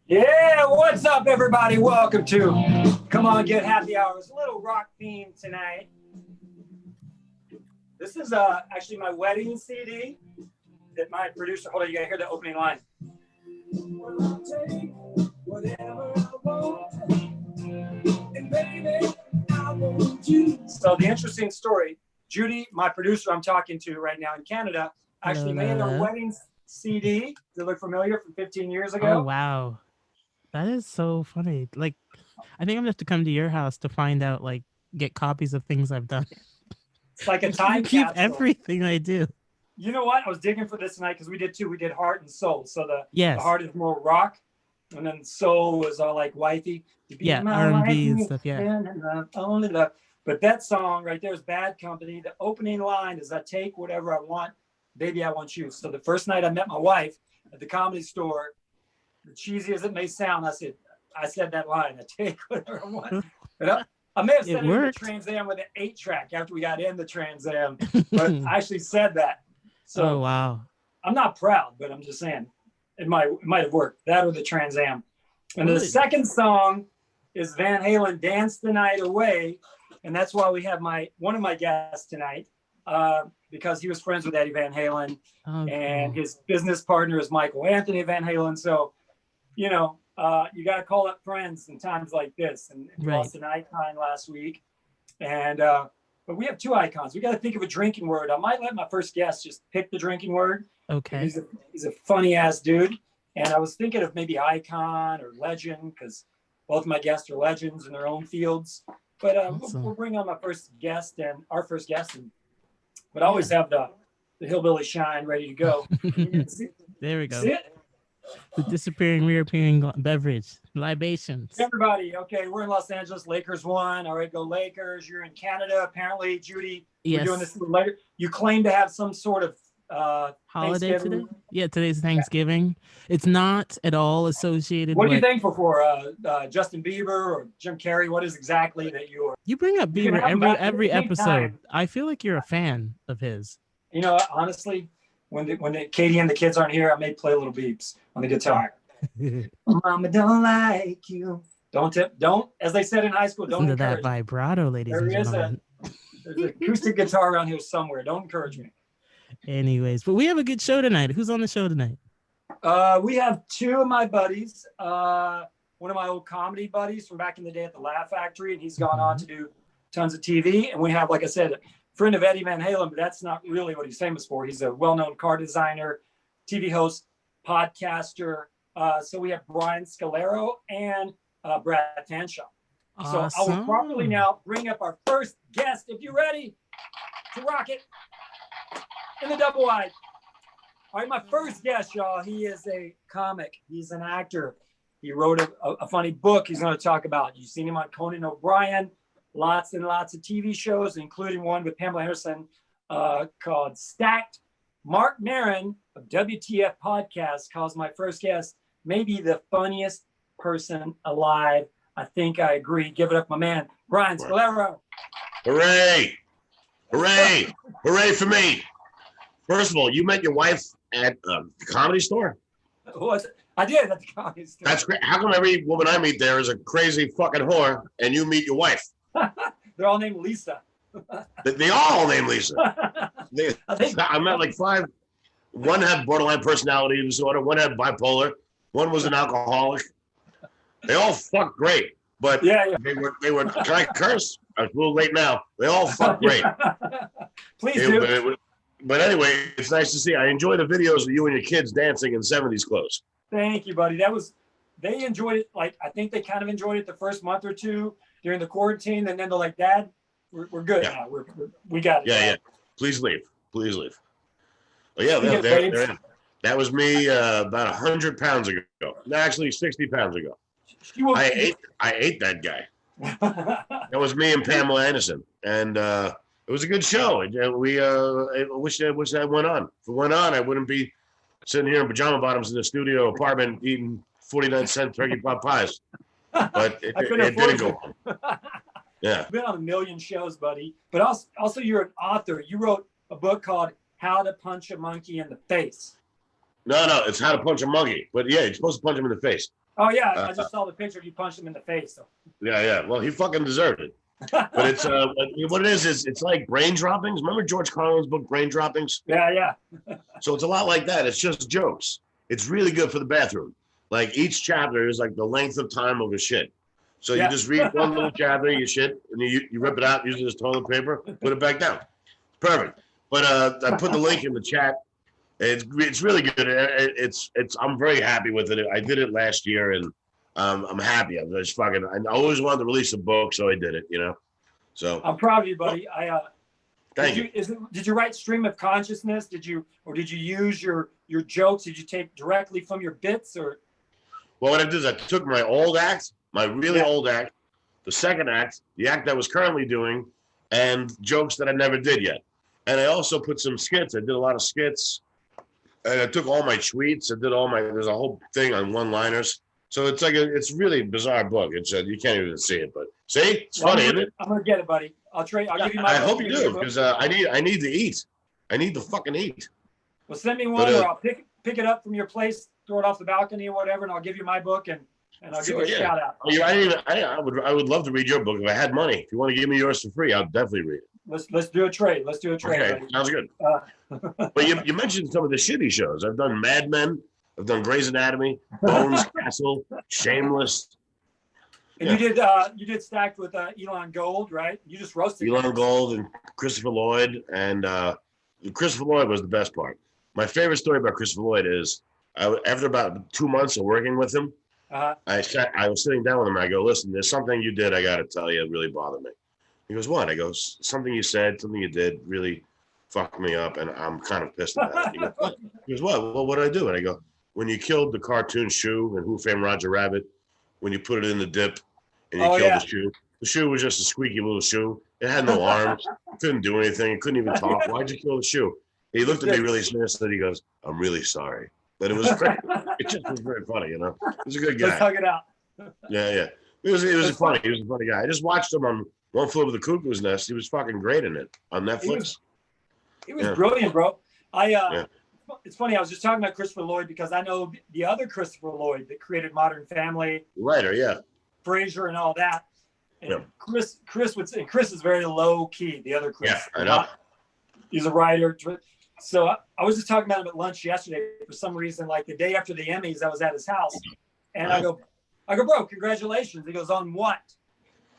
Yeah, what's up, everybody? Welcome to Come On Get Happy Hours. A little rock theme tonight. This is actually my wedding CD that my producer. Hold on, you gotta hear the opening line. Well, I'll take whatever I want, and baby, I want you. So the interesting story, Judy, my producer, I'm talking to right now in Canada, actually made a wedding CD. Does it look familiar from 15 years ago? Oh wow. That is so funny. Like, I think I'm gonna have to come to your house to find out, like, get copies of things I've done. It's like a You time keep capsule. everything I do. You know what? I was digging for this tonight because we did two. We did heart and soul. So the Yes. heart is more rock, and then soul was all like wifey. Yeah, R&B and stuff. Yeah. Only love. But that song right there is Bad Company. The opening line is, "I take whatever I want, baby, I want you." So the first night I met my wife at the Comedy Store, the cheesy as it may sound, I said that line, "I take whatever I want." But I may have said it in the Trans Am with an 8-track after we got in the Trans Am, but I actually said that. So oh wow. I'm not proud, but I'm just saying it might have worked. That or the Trans Am. And the second song is Van Halen, "Dance the Night Away," and that's why we have one of my guests tonight, because he was friends with Eddie Van Halen, and his business partner is Michael Anthony Van Halen. So, you know, you got to call up friends in times like this. And we lost an icon last week, and but we have two icons. We got to think of a drinking word. I might let my first guest just pick the drinking word. Okay. He's a funny ass dude, and I was thinking of maybe icon or legend because both of my guests are legends in their own fields. But we'll bring on my first guest and our first guest, but I always have the hillbilly shine ready to go. There we go. See it? The disappearing, reappearing beverage, libations. Everybody, okay, we're in Los Angeles. Lakers won. All right, go Lakers. You're in Canada, apparently. Judy, we're doing this a little later. You claim to have some sort of holiday today? Yeah, today's Thanksgiving. It's not at all associated. What are you thankful for? Justin Bieber or Jim Carrey? What is exactly that you are? You bring up Bieber every episode. I feel like you're a fan of his. You know, honestly, when Katie and the kids aren't here, I may play little beeps on the guitar. Mama don't like you. Don't, as they said in high school, don't listen to that vibrato, ladies and gentlemen. There's an acoustic guitar around here somewhere. Don't encourage me. Anyways, but we have a good show tonight. Who's on the show tonight? We have two of my buddies. One of my old comedy buddies from back in the day at the Laugh Factory, and he's gone on to do tons of TV. And we have, like I said, a friend of Eddie Van Halen, but that's not really what he's famous for. He's a well-known car designer, TV host, podcaster. So we have Brian Scolaro and Brad Fanshaw. Awesome. So I will properly now bring up our first guest, if you're ready to rock it in the double wide. All right, my first guest, y'all, he is a comic. He's an actor. He wrote a funny book he's going to talk about. You've seen him on Conan O'Brien, lots and lots of TV shows, including one with Pamela Anderson called Stacked. Mark Maron of WTF Podcast calls my first guest maybe the funniest person alive. I think I agree. Give it up, my man, Brian Scolaro. Hooray! Hooray! Hooray for me! First of all, you met your wife at the Comedy Store? I did at the Comedy Store. That's great. How come every woman I meet there is a crazy fucking whore and you meet your wife? They're all named Lisa. They all named Lisa. I met like 5. One had borderline personality disorder. One had bipolar. One was an alcoholic. They all fucked great. But they were, can I curse? I'm a little late now. They all fucked great. Please do. But anyway, it's nice to see. I enjoy the videos of you and your kids dancing in 70s clothes. Thank you, buddy. They enjoyed it. Like, I think they kind of enjoyed it the first month or two during the quarantine. And then they're like, Dad, we're good now. We got it. Yeah. Please leave. Please leave. But yeah, that was me about 100 pounds ago. No, actually 60 pounds ago. I ate that guy. That was me and Pamela Anderson. And it was a good show. I wish that went on. If it went on, I wouldn't be sitting here in pajama bottoms in the studio apartment eating 49-cent turkey pot pies. But it didn't go on. Yeah. I've been on a million shows, buddy. But also you're an author. You wrote a book called How to Punch a Monkey in the Face. No, it's How to Punch a Monkey. But yeah, you're supposed to punch him in the face. Oh yeah, I just saw the picture. You punched him in the face. So. Yeah. Well, he fucking deserved it. But it's what it is it's like brain droppings. Remember George Carlin's book, Brain Droppings? Yeah. So it's a lot like that. It's just jokes. It's really good for the bathroom. Like each chapter is like the length of time of a shit. So you just read one little chapter, you shit, and you rip it out using this toilet paper, put it back down. Perfect. But I put the link in the chat. It's really good. I'm very happy with it. I did it last year, and I'm happy. I always wanted to release a book, so I did it. So I'm proud of you, buddy. Thank you. Did you write stream of consciousness? Did you use your jokes? Did you take directly from your bits or? Well, what I did is I took my old act, my really old act, the second act, the act I was currently doing, and jokes that I never did yet. And I also put some skits. I did a lot of skits. And I took all my tweets. There's a whole thing on one-liners. So it's it's really bizarre book. It's you can't even see it, but see, it's funny, isn't it? I'm gonna get it, buddy. I'll give you my. I hope you do, because I need to eat. I need to fucking eat. Well, send me one, or I'll pick it up from your place, throw it off the balcony or whatever, and I'll give you my book and I'll give you a shout out. I would love to read your book if I had money. If you want to give me yours for free, I'll definitely read it. Let's do a trade. Okay, buddy. Sounds good. But you mentioned some of the shitty shows. I've done Mad Men. I've done Grey's Anatomy, Bones Castle, Shameless. And you did Stacked with Elon Gold, right? You just roasted Elon Gold and Christopher Lloyd, and Christopher Lloyd was the best part. My favorite story about Christopher Lloyd is after about 2 months of working with him, I was sitting down with him. I go, listen, there's something you did I got to tell you. It really bothered me. He goes, what? I go, something you said, something you did really fucked me up, and I'm kind of pissed about it. He goes, what? Well, what did I do? And I go, when you killed the cartoon shoe in Who Framed Roger Rabbit, when you put it in the dip and you killed the shoe was just a squeaky little shoe. It had no arms. It couldn't do anything. It couldn't even talk. Why'd you kill the shoe? And he looked at me really seriously. He goes, I'm really sorry. But it was it just was very funny, He was a good guy. Let's hug it out. Yeah. It was funny. He was a funny guy. I just watched him on One Flew Over the Cuckoo's Nest. He was fucking great in it on Netflix. He was brilliant, bro. It's funny. I was just talking about Christopher Lloyd because I know the other Christopher Lloyd that created Modern Family, writer, Frasier, and all that. And Chris is very low key. The other Chris, I know. He's a writer. So I was just talking about him at lunch yesterday. For some reason, like the day after the Emmys, I was at his house, and I go, bro, congratulations. He goes, on what?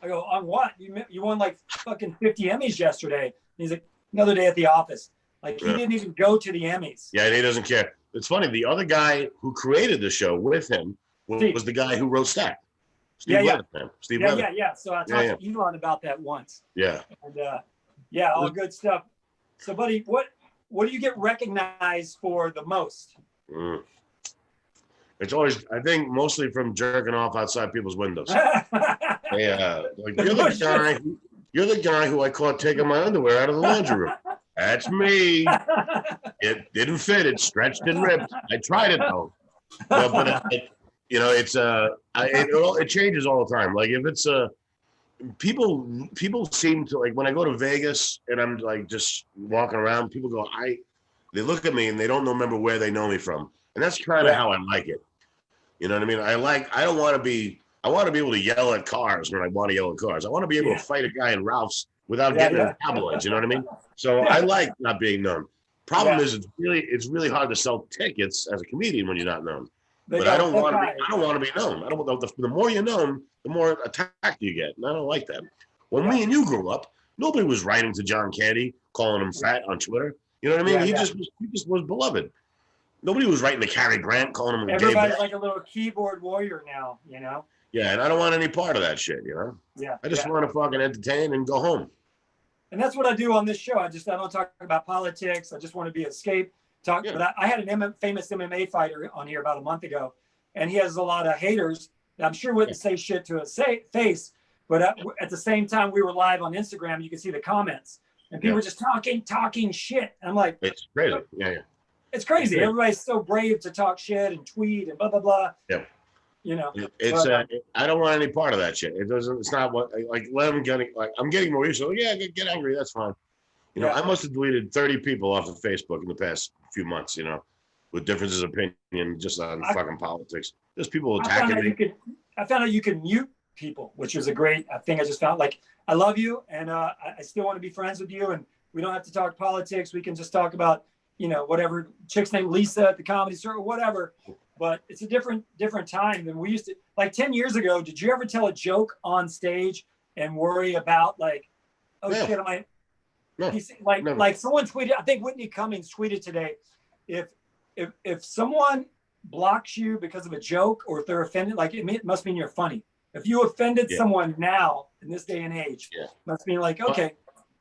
I go, on what? You won like fucking 50 Emmys yesterday. And he's like, another day at the office. Like he didn't even go to the Emmys. Yeah, and he doesn't care. It's funny. The other guy who created the show with him was the guy who wrote Stack. Steve Levitt. Yeah. So I talked to Elon about that once. Yeah. And all good stuff. So, buddy, what do you get recognized for the most? It's always, I think, mostly from jerking off outside people's windows. You're the guy who I caught taking my underwear out of the laundry room. That's me. It didn't fit. It stretched and ripped. I tried it though. It changes all the time. Like if it's people seem to, like, when I go to Vegas and I'm like just walking around, people go, they look at me and they don't remember where they know me from, and that's kind of how I like it. You know what I mean? I want to be able to yell at cars when I want to yell at cars. I want to be able to fight a guy in Ralph's without getting in tabloids. You know what I mean? So I like not being known. Problem is, it's really hard to sell tickets as a comedian when you're not known. But I don't want to be known. The more you're known, the more attacked you get, and I don't like that. When me and you grew up, nobody was writing to John Candy calling him fat on Twitter. You know what I mean? He just was beloved. Nobody was writing to Cary Grant calling him. Everybody's like a little keyboard warrior now. Yeah, and I don't want any part of that shit. Yeah. I just want to fucking entertain and go home. And that's what I do on this show. I don't talk about politics. I just want to be escape. But I had an famous MMA fighter on here about a month ago, and he has a lot of haters that I'm sure wouldn't say shit to his face. But at the same time, we were live on Instagram. You can see the comments, and people were just talking shit. And I'm like, it's crazy. Yeah. It's crazy. Everybody's so brave to talk shit and tweet and blah blah blah. Yeah. It's I don't want any part of that shit. It's not what, like, let them get, like, I'm getting more used to it. Yeah, get angry. That's fine. I must have deleted 30 people off of Facebook in the past few months, with with differences of opinion just on fucking politics. There's people I found attacking me. out you could mute people, which was a great thing. I just found, like, I love you, and I still want to be friends with you, and we don't have to talk politics. We can just talk about, you know, whatever, chick's named Lisa at the Comedy Store or whatever. But it's a different time than we used to. Like 10 years ago, did you ever tell a joke on stage and worry about, like, oh No. shit, am I? No, Like someone tweeted, I think Whitney Cummings tweeted today, if someone blocks you because of a joke, or if they're offended, like, it must mean you're funny. If you offended someone now in this day and age, must mean like, okay.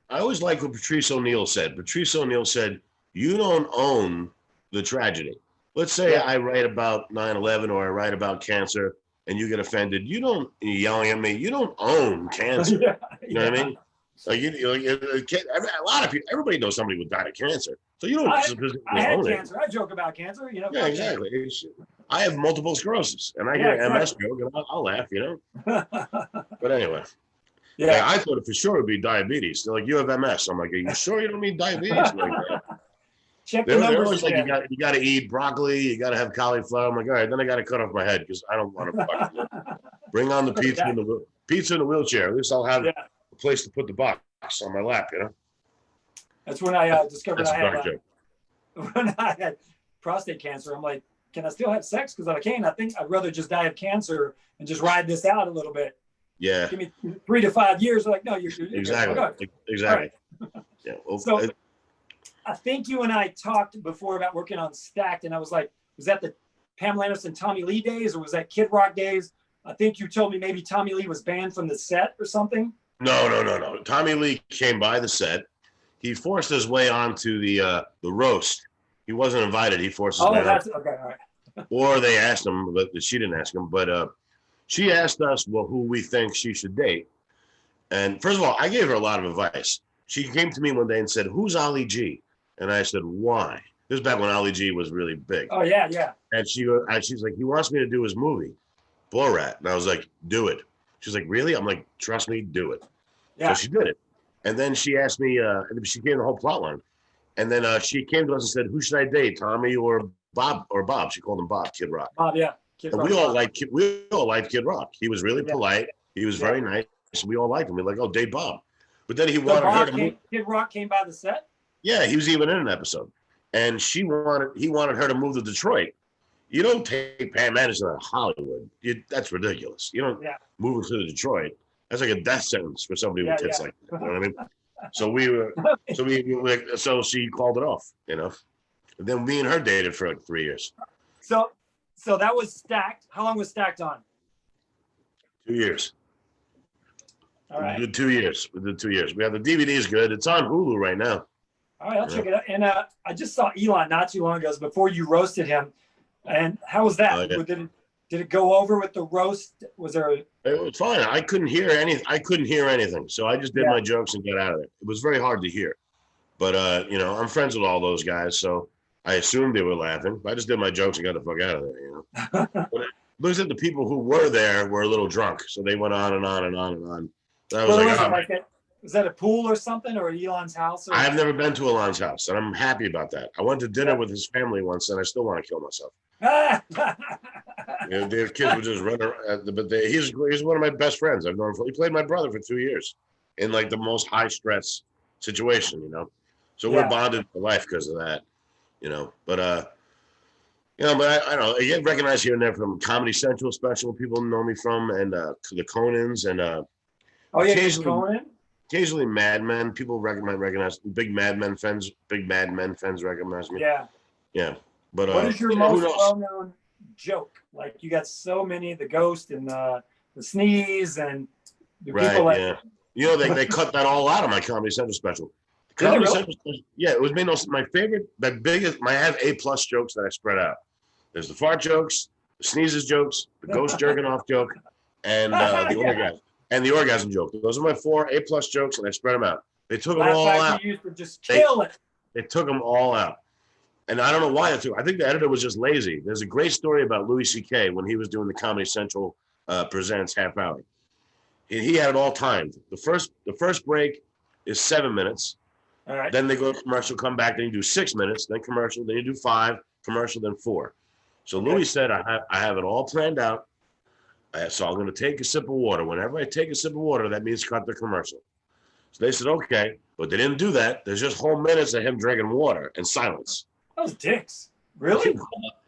I always like what Patrice O'Neill said. Patrice O'Neill said, you don't own the tragedy. Let's say I write about 9/11 or I write about cancer and you get offended. You're yelling at me. You don't own cancer. You know what I mean? Like, a lot of people, everybody knows somebody who died of cancer. So you don't I had own cancer. I joke about cancer, you know. Yeah, exactly. I have multiple sclerosis and I get an MS joke and I'll laugh, you know. But anyway. Yeah, like, I thought it for sure it would be diabetes. They're like, you have MS. I'm like, are you sure you don't need diabetes? Like, check the numbers. Always like, you got to eat broccoli. You got to have cauliflower. I'm like, all right, then I got to cut off my head because I don't want to fucking bring on the pizza in the wheelchair. At least I'll have a place to put the box on my lap, you know. That's when I discovered when I had prostate cancer. I'm like, can I still have sex? Because if I can't, I think I'd rather just die of cancer and just ride this out a little bit. Yeah. Give me 3 to 5 years. They're like, no, you're exactly. Exactly. Right. Yeah. Well, so I think you and I talked before about working on Stacked, and I was like, was that the Pamela Anderson, Tommy Lee days, or was that Kid Rock days? I think you told me maybe Tommy Lee was banned from the set or something. No. Tommy Lee came by the set. He forced his way onto the roast. He wasn't invited. He forced his way on. Okay, all right. Or they asked him, but she didn't ask him. But she asked us, well, who we think she should date. And first of all, I gave her a lot of advice. She came to me one day and said, who's Ali G? And I said, why? This is back when Ali G was really big. Oh, yeah. And she's like, he wants me to do his movie, Borat. And I was like, do it. She's like, really? I'm like, trust me, do it. Yeah. So she did it. And then she asked me, she gave the whole plot line. And then she came to us and said, who should I date, Tommy or Bob? She called him Bob, Kid Rock. Bob, yeah. And we all liked Kid Rock. He was really polite. He was very nice. We all liked him. We're like, oh, date Bob. But then he wanted her to move. Kid Rock came by the set? Yeah, he was even in an episode. And he wanted her to move to Detroit. You don't take Pam Anderson out of Hollywood. That's ridiculous. You don't move her to Detroit. That's like a death sentence for somebody with tits like that. You know what I mean? So she called it off, you know. And then me and her dated for like 3 years. So that was Stacked. How long was Stacked on? 2 years. All right. We did 2 years. We have the DVD is good. It's on Hulu right now. All right, I'll check it out. And I just saw Elon not too long ago, before you roasted him. And how was that? Did it go over with the roast? Was there? It was fine. I couldn't hear anything. So I just did my jokes and got out of it. It was very hard to hear. But you know, I'm friends with all those guys, so I assumed they were laughing. I just did my jokes and got the fuck out of there. You know. But it looks like the people who were there were a little drunk, so they went on and on and on and on. So I was was that a pool or something, or Elon's house? I have never been to Elon's house, and I'm happy about that. I went to dinner with his family once, and I still want to kill myself. You know, their kids would just run around, but he's one of my best friends. I've known him. He played my brother for 2 years in like the most high stress situation, you know. So we're bonded for life because of that, you know. But you know, but I don't know. I get recognized here and there from Comedy Central special people know me from, and the Conans, and occasionally Mad Men. People recognize big Mad Men fans. Big Mad Men fans recognize me. Yeah. But what is your most well-known joke? Like, you got so many, the ghost and the sneeze and the people like. Yeah. You know, they cut that all out of my Comedy Central special. Comedy Central special, it was made my favorite, the biggest. I have A+ jokes that I spread out. There's the fart jokes, the sneezes jokes, the ghost jerking off joke, and the orgasm joke. Those are my 4 A+ jokes, and I spread them out. They took them all out. They took them all out. And I don't know why. I think the editor was just lazy. There's a great story about Louis C.K. when he was doing the Comedy Central Presents half hour. He had it all timed. The first break is 7 minutes. All right. Then they go to commercial, come back, then you do 6 minutes, then commercial, then you do 5, commercial than 4. So Louis said, I have it all planned out. So I'm going to take a sip of water. Whenever I take a sip of water, that means cut the commercial. So they said, okay, but they didn't do that. There's just whole minutes of him drinking water and silence. Those dicks. Really?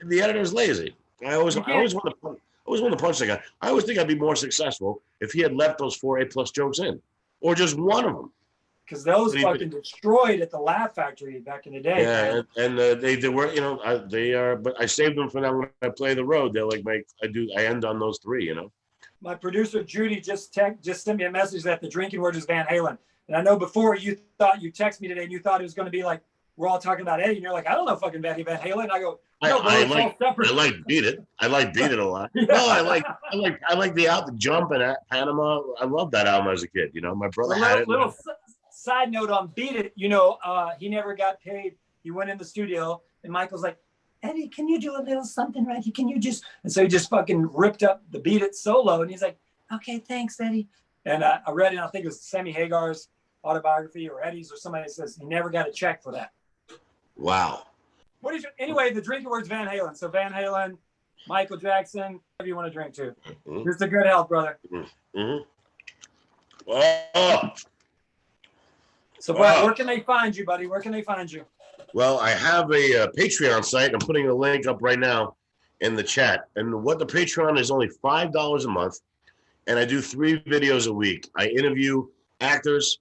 The editor's lazy. I always want to punch the guy. I always think I'd be more successful if he had left those 4 A+ jokes in, or just one of them. Because those fucking destroyed at the Laugh Factory back in the day. Yeah, and they were, you know, they are, but I saved them for now when I play the road. They're like I end on those 3, you know. My producer Judy just sent me a message that the drinking word is Van Halen, and I know before you texted me today and you thought it was going to be like we're all talking about Eddie, and you're like, I don't know fucking Van Halen. I go, no, I like Beat It. I like Beat It a lot. Yeah. No, I like the album Jumping at Panama. I loved that album as a kid. You know, my brother had it. Little side note on Beat It, you know, he never got paid. He went in the studio and Michael's like, Eddie, can you do a little something right here? Can you just, and so he just fucking ripped up the Beat It solo. And he's like, okay, thanks, Eddie. And I read it, I think it was Sammy Hagar's autobiography or Eddie's or somebody says he never got a check for that. Wow. Anyway, the drinking word's Van Halen. So Van Halen, Michael Jackson, whatever you want to drink to. Mm-hmm. Here's the good health, brother. Mm-hmm. Oh. So, Brad, where can they find you, buddy? Where can they find you? Well, I have a Patreon site. I'm putting a link up right now in the chat. And what the Patreon is only $5 a month. And I do 3 videos a week. I interview actors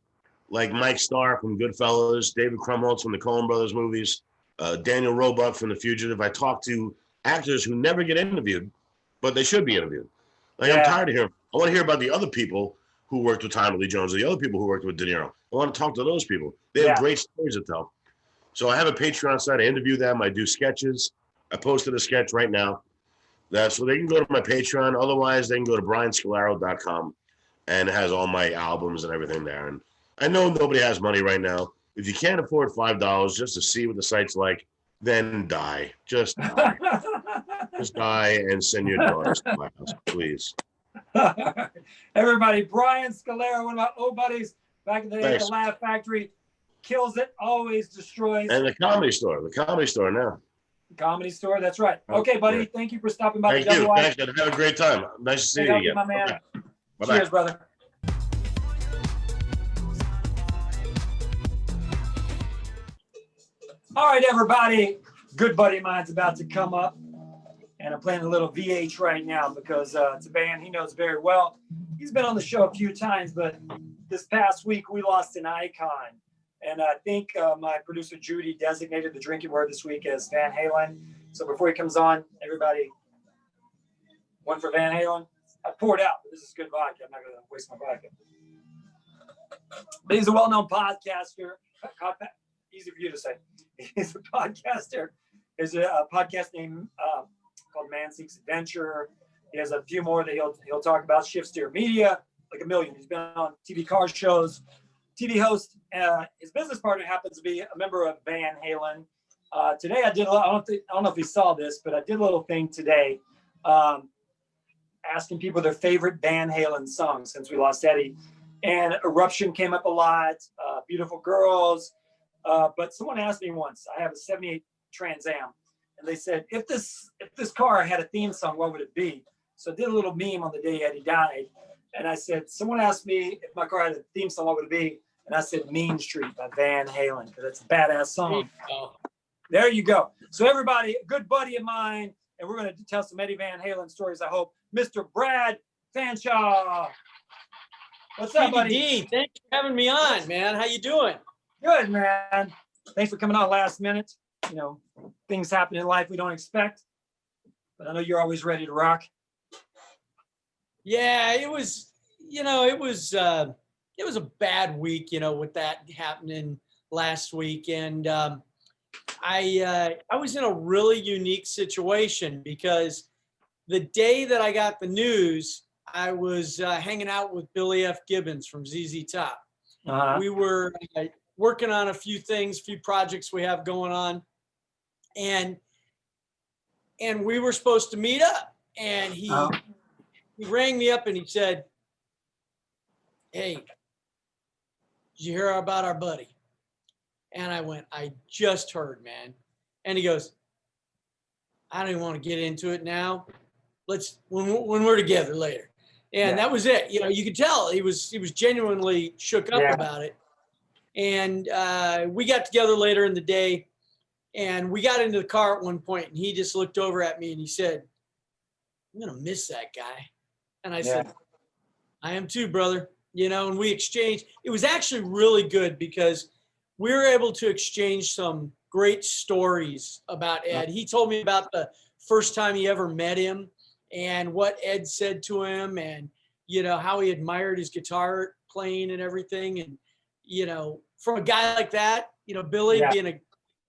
like Mike Starr from Goodfellas, David Krumholtz from the Coen Brothers movies, Daniel Roebuck from The Fugitive. I talk to actors who never get interviewed, but they should be interviewed. Like, I'm tired of hearing. I want to hear about the other people who worked with Tommy Lee Jones, or the other people who worked with De Niro. I want to talk to those people. They have great stories to tell. So I have a Patreon site. I interview them. I do sketches. I posted a sketch right now. So they can go to my Patreon. Otherwise, they can go to brianscolaro.com, and it has all my albums and everything there. And I know nobody has money right now. If you can't afford $5 just to see what the site's like, then die. Just die. Just die and send your daughters to my house, please. Everybody, Brian Scolaro, one of my old buddies back in the day at the Laugh Factory, kills it, always destroys. And the Comedy Store now. Comedy Store, that's right. Okay, buddy, thank you for stopping by. Thank you. Thanks. Have a great time. Nice to see you again. My man. Okay. Cheers, brother. All right, everybody. Good buddy of mine's about to come up. And I'm playing a little VH right now because it's a band he knows very well. He's been on the show a few times, but this past week we lost an icon. And I think my producer Judy designated the drinking word this week as Van Halen. So before he comes on, everybody, one for Van Halen. I poured out, but this is good vodka. I'm not going to waste my vodka. But he's a well-known podcaster. Easy for you to say. He's a podcaster. There's a podcast named called Man Seeks Adventure. He has a few more that he'll talk about. Shift Steer Media, like a million. He's been on TV car shows, TV host. His business partner happens to be a member of Van Halen. Today I did I don't know if he saw this, but I did a little thing today, asking people their favorite Van Halen songs since we lost Eddie. And Eruption came up a lot, Beautiful Girls. But someone asked me once, I have a 78 Trans Am. And they said, if this car had a theme song, what would it be? So I did a little meme on the day Eddie died. And I said, someone asked me if my car had a theme song, what would it be? And I said, Mean Street by Van Halen, because it's a badass song. There you go. So everybody, a good buddy of mine, and we're going to tell some Eddie Van Halen stories, I hope. Mr. Brad Fanshaw. What's up, buddy? Thanks for having me on, man. How you doing? Good, man. Thanks for coming on last minute. You know, things happen in life we don't expect, but I know you're always ready to rock. Yeah, it was a bad week, with that happening last week. And I was in a really unique situation because the day that I got the news, I was hanging out with Billy F. Gibbons from ZZ Top. We were working on a few projects we have going on. And we were supposed to meet up. And he rang me up and he said, hey, did you hear about our buddy? And I went, I just heard, man. And he goes, I don't even want to get into it now. Let's when we're together later. And Yeah. that was it. You know, you could tell he was genuinely shook up Yeah. about it. And we got together later in the day, and we got into the car at one point, and he just looked over at me and he said, "I'm gonna miss that guy." And I said, "I am too, brother." You know, and we exchanged. It was actually really good because we were able to exchange some great stories about Ed. He told me about the first time he ever met him and what Ed said to him, and, you know, how he admired his guitar playing and everything. And, you know, from a guy like that, you know, Billy being a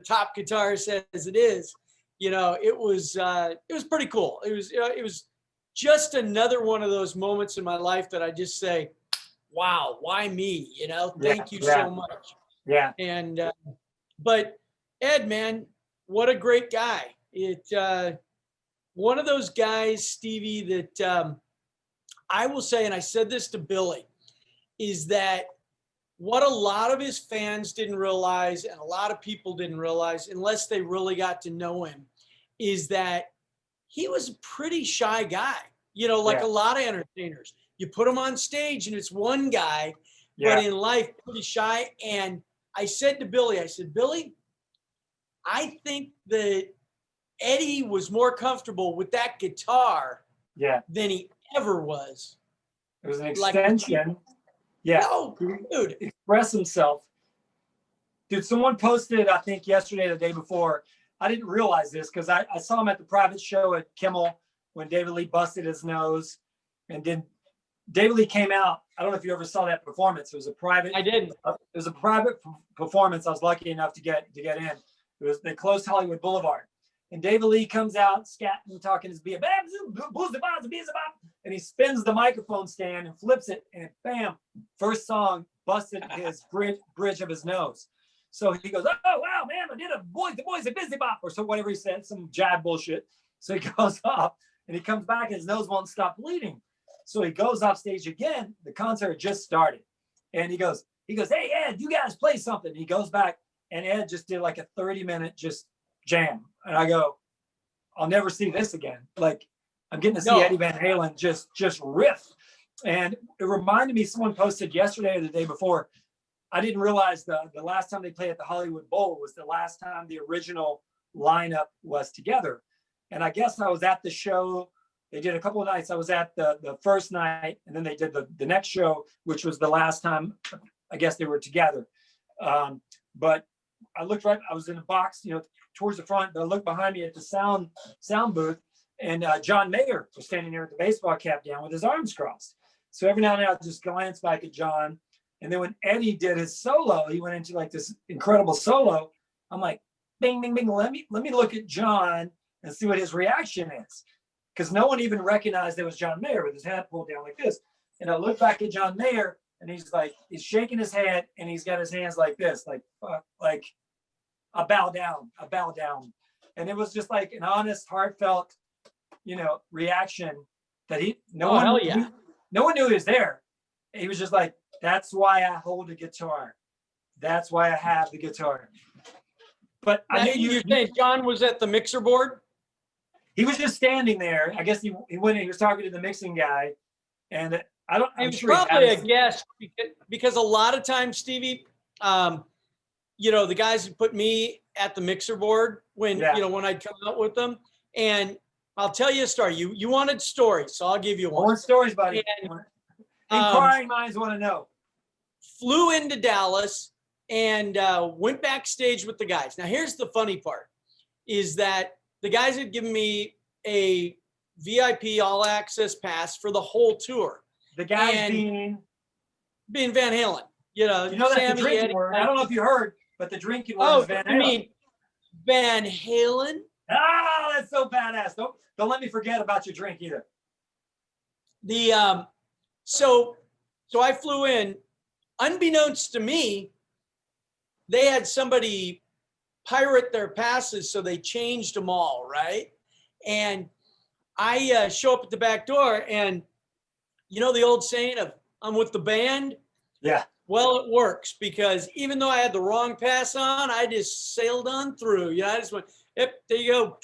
top guitarist as it is, you know, it was pretty cool. It was just another one of those moments in my life that I just say, wow, why me? You know, thank you so much. Yeah. And, but Ed, man, what a great guy. One of those guys, Stevie, that I will say, and I said this to Billy, is that what a lot of his fans didn't realize, and a lot of people didn't realize, unless they really got to know him, is that he was a pretty shy guy, you know, like a lot of entertainers. You put him on stage and it's one guy, but in life, pretty shy. And I said to Billy, I said, Billy, I think that Eddie was more comfortable with that guitar than he ever was. It was an extension. No, dude. Express himself. Dude, someone posted, I think yesterday or the day before, I didn't realize this because I saw him at the private show at Kimmel when David Lee busted his nose. And then David Lee came out. I don't know if you ever saw that performance. It was a private. I didn't. It was a private performance. I was lucky enough to get in. They closed Hollywood Boulevard. And David Lee comes out, scatting, talking his beat, and he spins the microphone stand and flips it, and bam, first song busted his bridge of his nose. So he goes, "Oh wow, man, I did the boys a busy bop," or so whatever he said, some jive bullshit. So he goes off, and he comes back, and his nose won't stop bleeding. So he goes off stage again. The concert had just started, and he goes, "Hey Ed, you guys play something." He goes back, and Ed just did like a 30-minute just jam. And I go, I'll never see this again. Like, I'm getting to see Eddie Van Halen just riff. And it reminded me, someone posted yesterday or the day before, I didn't realize the last time they played at the Hollywood Bowl was the last time the original lineup was together. And I guess I was at the show. They did a couple of nights. I was at the first night, and then they did the next show, which was the last time I guess they were together. But I looked right, I was in a box, you know, towards the front, but I looked behind me at the sound booth, and John Mayer was standing there with the baseball cap down with his arms crossed. So every now and then I'd just glance back at John. And then when Eddie did his solo, he went into like this incredible solo. I'm like, bing, bing, bing, let me look at John and see what his reaction is. Because no one even recognized it was John Mayer with his head pulled down like this. And I look back at John Mayer, and he's shaking his head, and he's got his hands like this, like I bow down. And it was just like an honest, heartfelt, you know, reaction that no one knew he was there. He was just like, that's why I hold the guitar. That's why I have the guitar. But now, I knew you're saying John was at the mixer board? He was just standing there. I guess he went in, he was talking to the mixing guy, and He was probably a guest because a lot of times, Stevie, you know, the guys who put me at the mixer board when I'd come out with them. And I'll tell you a story. You wanted stories, so I'll give you one. I want stories, buddy. And, inquiring minds want to know. Flew into Dallas and went backstage with the guys. Now, here's the funny part, is that the guys had given me a VIP all-access pass for the whole tour. The guys being Van Halen. You know that's Sammy, the drinking Eddie, word. I don't know if you heard, but the drinking word is Van Halen. I mean Van Halen? Ah, that's so badass. Don't let me forget about your drink either. So I flew in. Unbeknownst to me, they had somebody pirate their passes, so they changed them all, right? And I show up at the back door, and you know the old saying of I'm with the band? Yeah. Well, it works because even though I had the wrong pass on, I just sailed on through. You know, I just went, Yep, there you go.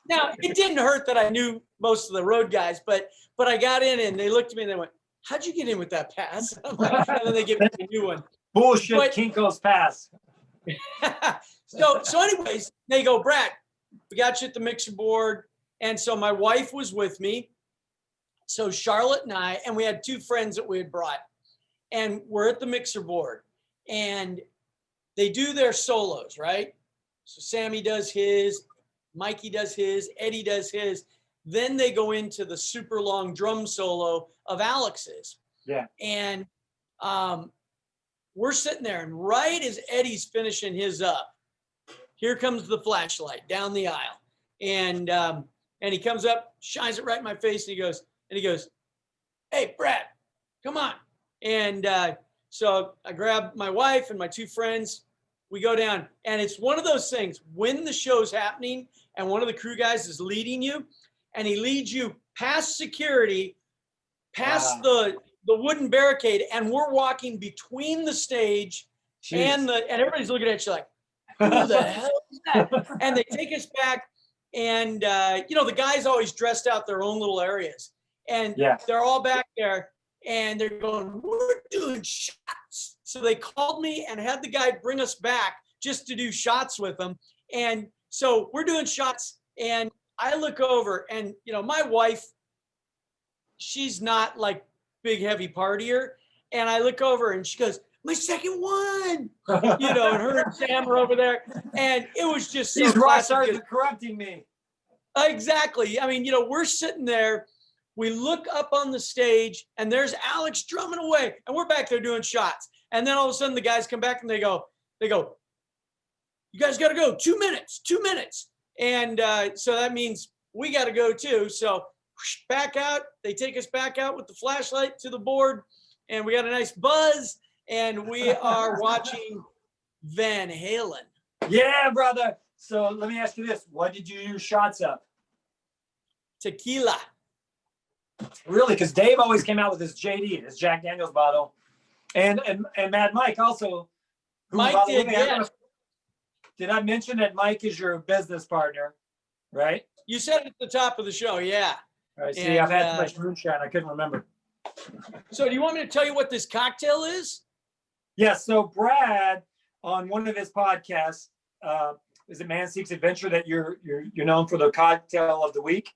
Now, it didn't hurt that I knew most of the road guys, but I got in and they looked at me and they went, how'd you get in with that pass? I'm like, and then they give me a new one. Bullshit, But- Kinko's pass. So anyways, they go, Brad, we got you at the mixer board. And so my wife was with me. So Charlotte and I, and we had two friends that we had brought. And we're at the mixer board. And they do their solos, right? So Sammy does his, Mikey does his, Eddie does his. Then they go into the super long drum solo of Alex's. Yeah. And we're sitting there, and right as Eddie's finishing his up, here comes the flashlight down the aisle. And he comes up, shines it right in my face, and he goes, hey, Brad, come on. And so I grab my wife and my two friends. We go down, and it's one of those things when the show's happening and one of the crew guys is leading you, and he leads you past security, past the wooden barricade, and we're walking between the stage and everybody's looking at you like, who the hell is that? And they take us back, and the guys always dressed out their own little areas, and they're all back there, and they're going, we're doing shots. So they called me and had the guy bring us back just to do shots with them. And so we're doing shots, and I look over, and my wife, she's not like big heavy partier, and I look over and she goes, my second one, and her and Sam are over there, and it was just so these rock classic. stars are corrupting me. Exactly. I mean, we're sitting there, we look up on the stage, and there's Alex drumming away, and we're back there doing shots. And then all of a sudden the guys come back and they go, you guys got to go 2 minutes. And so that means we got to go too. So back out, they take us back out with the flashlight to the board, and we got a nice buzz, and we are watching Van Halen. Yeah, brother. So let me ask you this. What did you use shots of? Tequila. Really? Because Dave always came out with his JD, his Jack Daniels bottle. And Mad Mike also. Mike did, yeah. Did I mention that Mike is your business partner, right? You said it at the top of the show, yeah. All right, see, I've had too much moonshine. I couldn't remember. So do you want me to tell you what this cocktail is? Yeah, so Brad, on one of his podcasts, is it Man Seeks Adventure, that you're known for the cocktail of the week?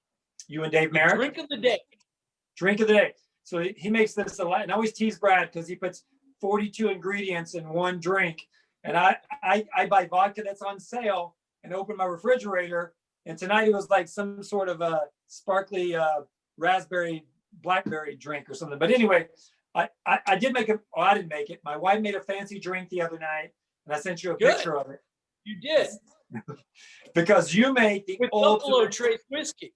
You and Dave Merrick? Drink of the day. Drink of the day. So he makes this a lot, and I always tease Brad because he puts 42 ingredients in one drink. And I buy vodka that's on sale and open my refrigerator. And tonight it was like some sort of a sparkly raspberry blackberry drink or something. But anyway, I did make it. Oh, I didn't make it. My wife made a fancy drink the other night, and I sent you a picture of it. You did. Because you made the with ultimate Buffalo Trace whiskey.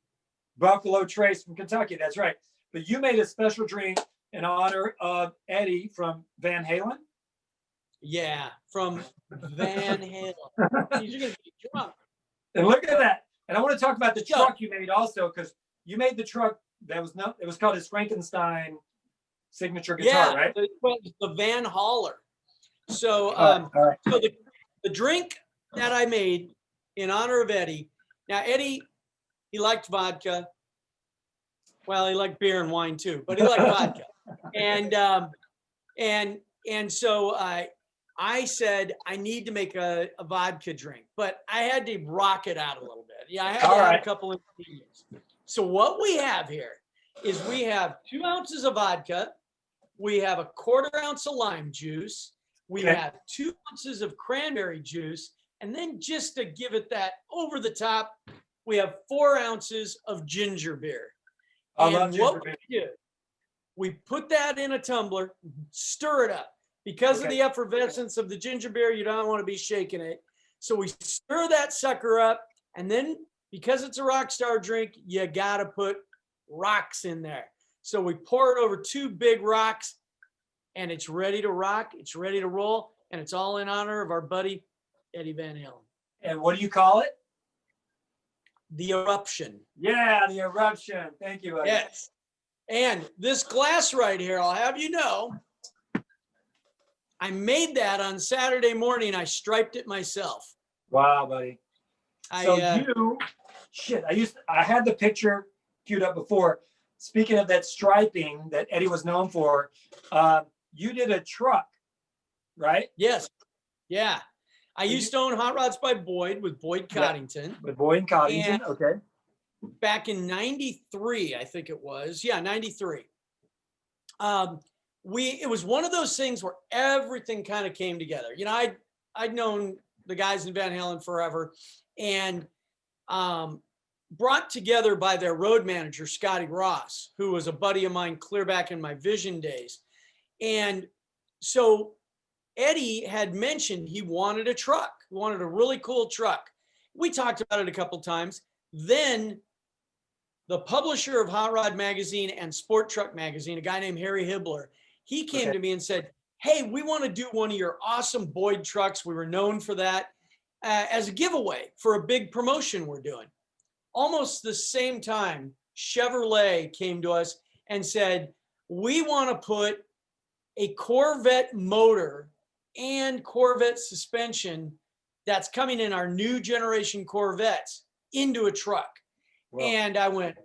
Buffalo Trace from Kentucky. That's right. But you made a special drink in honor of Eddie from Van Halen. Yeah, from Van Halen. You're gonna be drunk. And look at that. And I want to talk about the truck you made also, because you made the truck that was it was called his Frankenstein signature guitar, right? The Van Hauler. So, so the drink that I made in honor of Eddie. Now, Eddie, he liked vodka. Well, he liked beer and wine too, but he liked vodka. And so I said, I need to make a vodka drink, but I had to rock it out a little bit. Yeah, I had to add a couple of ingredients. So what we have here is we have 2 ounces of vodka. We have a 1/4 ounce of lime juice. We have 2 ounces of cranberry juice. And then just to give it that over the top, we have 4 ounces of ginger beer. I love ginger beer. We put that in a tumbler, stir it up. Because of the effervescence of the ginger beer, you don't want to be shaking it. So we stir that sucker up. And then because it's a rock star drink, you got to put rocks in there. So we pour it over 2 big rocks, and it's ready to rock. It's ready to roll. And it's all in honor of our buddy, Eddie Van Halen. And what do you call it? The Eruption. Yeah, the Eruption. Thank you, buddy. Yes. And this glass right here, I'll have you know, I made that on Saturday morning. I striped it myself. Wow, buddy. I had the picture queued up before. Speaking of that striping that Eddie was known for, you did a truck, right? Yes. Yeah. I used to own Hot Rods by Boyd with Boyd Coddington. With Boyd and Coddington, okay. Back in 93, I think it was. Yeah, 93. It was one of those things where everything kind of came together. You know, I'd known the guys in Van Halen forever, and brought together by their road manager, Scotty Ross, who was a buddy of mine clear back in my Vision days. And so Eddie had mentioned he wanted a truck, wanted a really cool truck. We talked about it a couple times. Then the publisher of Hot Rod Magazine and Sport Truck Magazine, a guy named Harry Hibbler, he came to me and said, hey, we want to do one of your awesome Boyd trucks. We were known for that as a giveaway for a big promotion we're doing. Almost the same time, Chevrolet came to us and said, we want to put a Corvette motor and Corvette suspension that's coming in our new generation Corvettes into a truck. Well, and I went,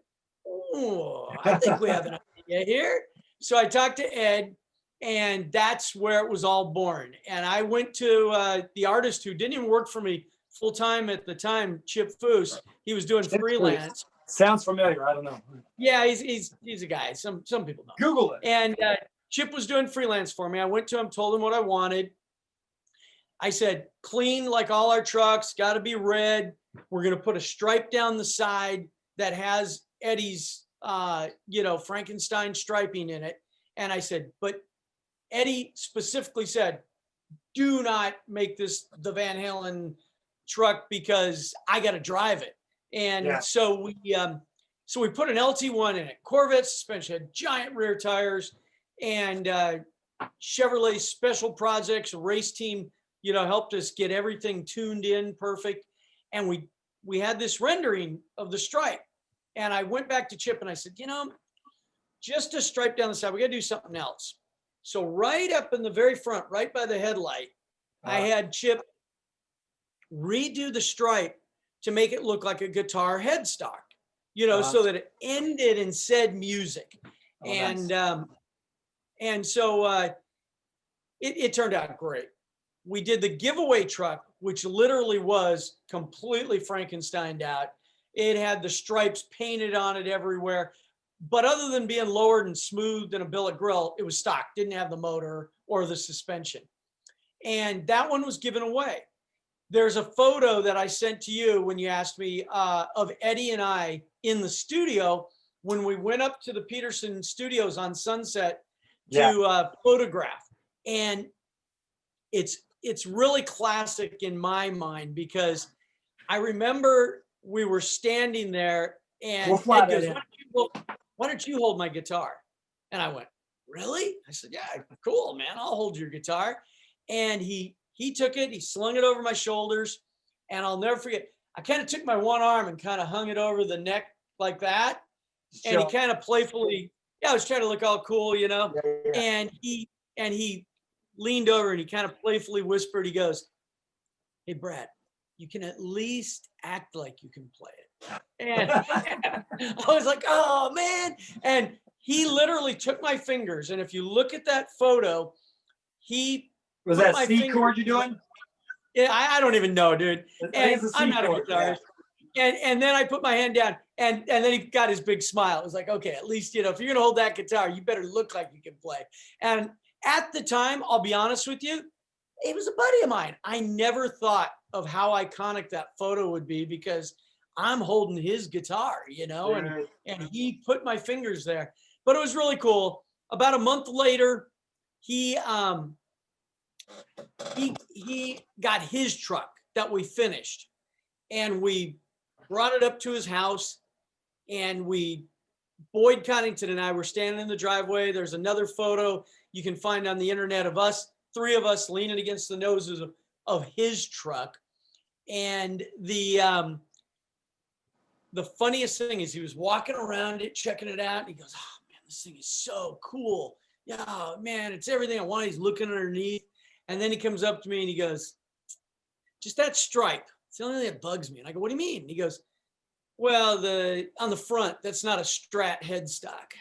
oh, I think we have an idea here. So I talked to Ed, and that's where it was all born. And I went to the artist who didn't even work for me full time at the time, Chip Foose. He was doing freelance. Sounds familiar. I don't know. Yeah, he's a guy. Some people know. Google it. And Chip was doing freelance for me. I went to him, told him what I wanted. I said, clean like all our trucks, got to be red. We're going to put a stripe down the side that has Eddie's, Frankenstein striping in it. And I said, but Eddie specifically said, do not make this the Van Halen truck because I got to drive it. And so we put an LT1 in it, Corvette suspension, had giant rear tires, and Chevrolet Special Projects race team, helped us get everything tuned in perfect. And we had this rendering of the stripe. And I went back to Chip and I said, just a stripe down the side, we got to do something else. So right up in the very front, right by the headlight, I had Chip redo the stripe to make it look like a guitar headstock, so that it ended and said music. And so it turned out great. We did the giveaway truck, which literally was completely Frankensteined out. It had the stripes painted on it everywhere. But other than being lowered and smoothed in a billet grill, it was stock, didn't have the motor or the suspension. And that one was given away. There's a photo that I sent to you when you asked me of Eddie and I in the studio when we went up to the Peterson Studios on Sunset to photograph. And it's really classic in my mind because I remember we were standing there and Ed goes, why don't you hold my guitar? And I went, really? I said, yeah, cool, man. I'll hold your guitar. And he took it, he slung it over my shoulders, and I'll never forget. I kind of took my one arm and kind of hung it over the neck like that. Sure. And he kind of playfully, I was trying to look all cool, Yeah. And he leaned over and he kind of playfully whispered, he goes, hey, Brad, you can at least act like you can play it. And I was like, oh, man. And he literally took my fingers. And if you look at that photo, was that C chord you're doing? Yeah, I don't even know, dude. And I'm not a guitarist. Yeah. And then I put my hand down and then he got his big smile. It was like, okay, at least, if you're going to hold that guitar, you better look like you can play. And at the time, I'll be honest with you, it was a buddy of mine. I never thought of how iconic that photo would be because I'm holding his guitar, and he put my fingers there. But it was really cool. About a month later, he got his truck that we finished, and we brought it up to his house, and Boyd Coddington and I were standing in the driveway. There's another photo you can find on the internet of us, three of us leaning against the noses of his truck. And the funniest thing is he was walking around it, checking it out, and he goes, oh man, this thing is so cool. Yeah, man, it's everything I want. He's looking underneath. And then he comes up to me and he goes, just that stripe, it's the only thing that bugs me. And I go, what do you mean? And he goes, well, on the front, that's not a Strat headstock.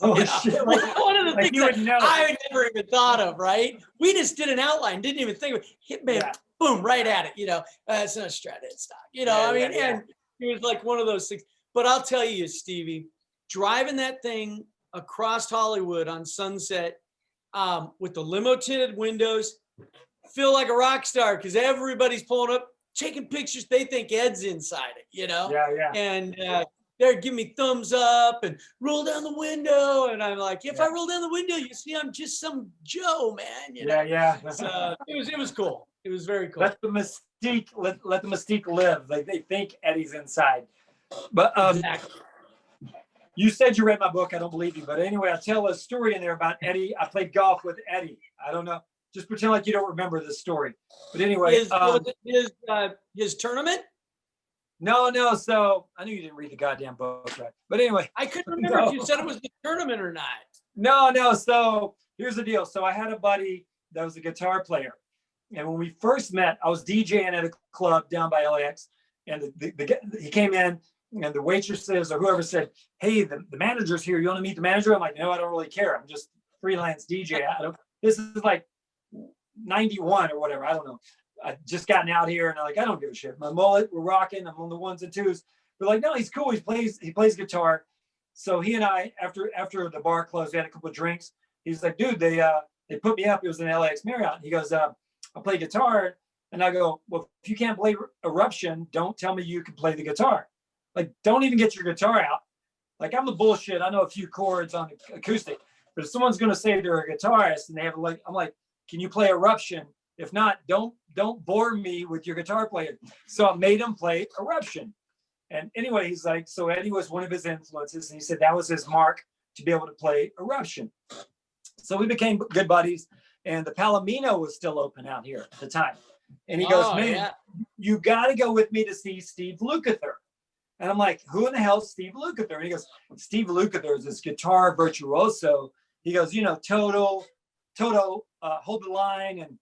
Oh, Yeah. shit. One of the Like things you would know. I had never even thought of, right? We just did an outline, didn't even think of it. Hit me, boom, right at it. It's not a Strat headstock. And it was like one of those things. But I'll tell you, Stevie, driving that thing across Hollywood on Sunset with the limo tinted windows, feel like a rock star because everybody's pulling up, taking pictures. They think Ed's inside it, Yeah. And they're giving me thumbs up and roll down the window. And I'm like, if I roll down the window, you see, I'm just some Joe, man. Yeah. So it was cool. It was very cool. Let the mystique let the mystique live. Like they think Eddie's inside. But Exactly. you said you read my book. I don't believe you. But anyway, I'll tell a story in there about Eddie. I played golf with Eddie. I don't know. Just pretend like you don't remember this story. But anyway. His tournament? No. So I knew you didn't read the goddamn book, right? But anyway. I couldn't remember if you said it was the tournament or not. No. So here's the deal. So I had a buddy that was a guitar player. And when we first met, I was DJing at a club down by LAX. And he came in and the waitresses or whoever said, hey, the manager's here. You want to meet the manager? I'm like, no, I don't really care. I'm just freelance DJ. This is like 91 or whatever. I don't know. I just gotten out here and I'm like, I don't give a shit. My mullet, we're rocking. I'm on the ones and twos. We're like, no, he's cool. He plays guitar. So he and I, after the bar closed, we had a couple of drinks. He's like, dude, they put me up. It was in LAX Marriott. He goes, I play guitar. And I go, well, if you can't play Eruption, don't tell me you can play the guitar. Like, don't even get your guitar out. Like, I'm the bullshit. I know a few chords on acoustic. But if someone's going to say they're a guitarist and they have I'm like, can you play Eruption? If not, don't bore me with your guitar player. So I made him play Eruption. And anyway, he's like, so Eddie was one of his influences. And he said that was his mark to be able to play Eruption. So we became good buddies. And the Palomino was still open out here at the time. And he goes, man, you got to go with me to see Steve Lukather. And I'm like, who in the hell is Steve Lukather? And he goes, Steve Lukather is this guitar virtuoso. He goes, Toto, Hold the Line, and